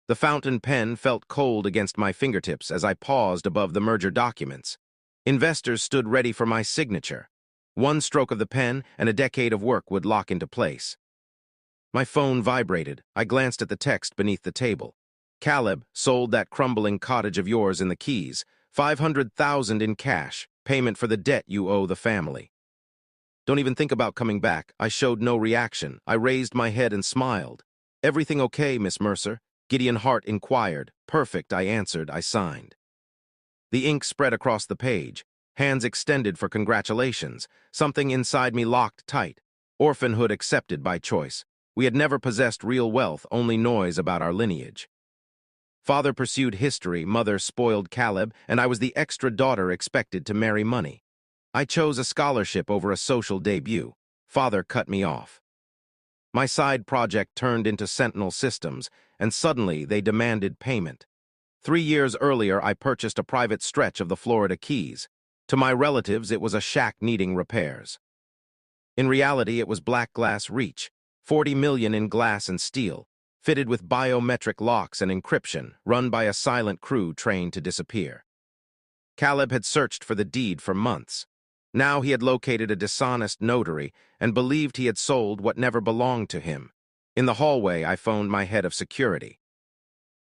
The fountain pen felt cold against my fingertips as I paused above the merger documents. Investors stood ready for my signature. One stroke of the pen and a decade of work would lock into place. My phone vibrated. I glanced at the text beneath the table. Caleb sold that crumbling cottage of yours in the Keys. $500,000 in cash, payment for the debt you owe the family. Don't even think about coming back. I showed no reaction. I raised my head and smiled. Everything okay, Miss Mercer? Gideon Hart inquired. Perfect, I answered. I signed. The ink spread across the page. Hands extended for congratulations. Something inside me locked tight. Orphanhood accepted by choice. We had never possessed real wealth, only noise about our lineage. Father pursued history, mother spoiled Caleb, and I was the extra daughter expected to marry money. I chose a scholarship over a social debut. Father cut me off. My side project turned into Sentinel Systems, and suddenly they demanded payment. 3 years earlier, I purchased a private stretch of the Florida Keys. To my relatives, it was a shack needing repairs. In reality, it was Black Glass Reach, $40 million in glass and steel, fitted with biometric locks and encryption, run by a silent crew trained to disappear. Caleb had searched for the deed for months. Now he had located a dishonest notary and believed he had sold what never belonged to him. In the hallway, I phoned my head of security.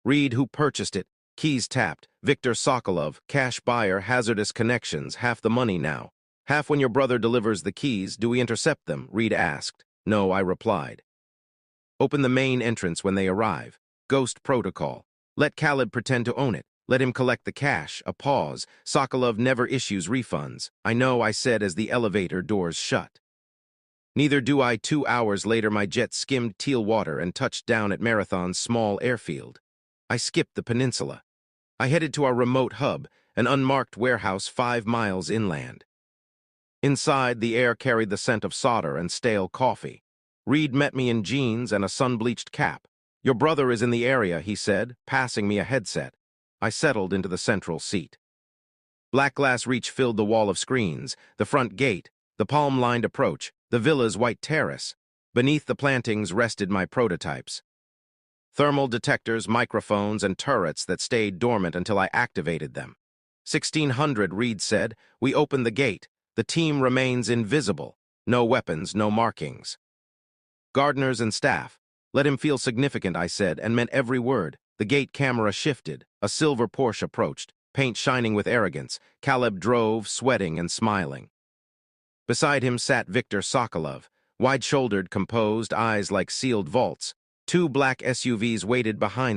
Read who purchased it. Keys tapped. Victor Sokolov, cash buyer, hazardous connections, half the money now. Half when your brother delivers the keys. Do we intercept them? Reed asked. No, I replied. Open the main entrance when they arrive. Ghost protocol. Let Caleb pretend to own it. Let him collect the cash. A pause. Sokolov never issues refunds. I know, I said as the elevator doors shut. Neither do I. 2 hours later, my jet skimmed teal water and touched down at Marathon's small airfield. I skipped the peninsula. I headed to our remote hub, an unmarked warehouse 5 miles inland. Inside, the air carried the scent of solder and stale coffee. Reed met me in jeans and a sun-bleached cap. Your brother is in the area, he said, passing me a headset. I settled into the central seat. Black Glass Reach filled the wall of screens, the front gate, the palm-lined approach, the villa's white terrace. Beneath the plantings rested my prototypes. Thermal detectors, microphones, and turrets that stayed dormant until I activated them. 1600, Reed said. We opened the gate. The team remains invisible. No weapons, no markings. Gardeners and staff. Let him feel significant, I said, and meant every word. The gate camera shifted. A silver Porsche approached, paint shining with arrogance. Caleb drove, sweating and smiling. Beside him sat Victor Sokolov, wide-shouldered, composed, eyes like sealed vaults. 2 black SUVs waited behind.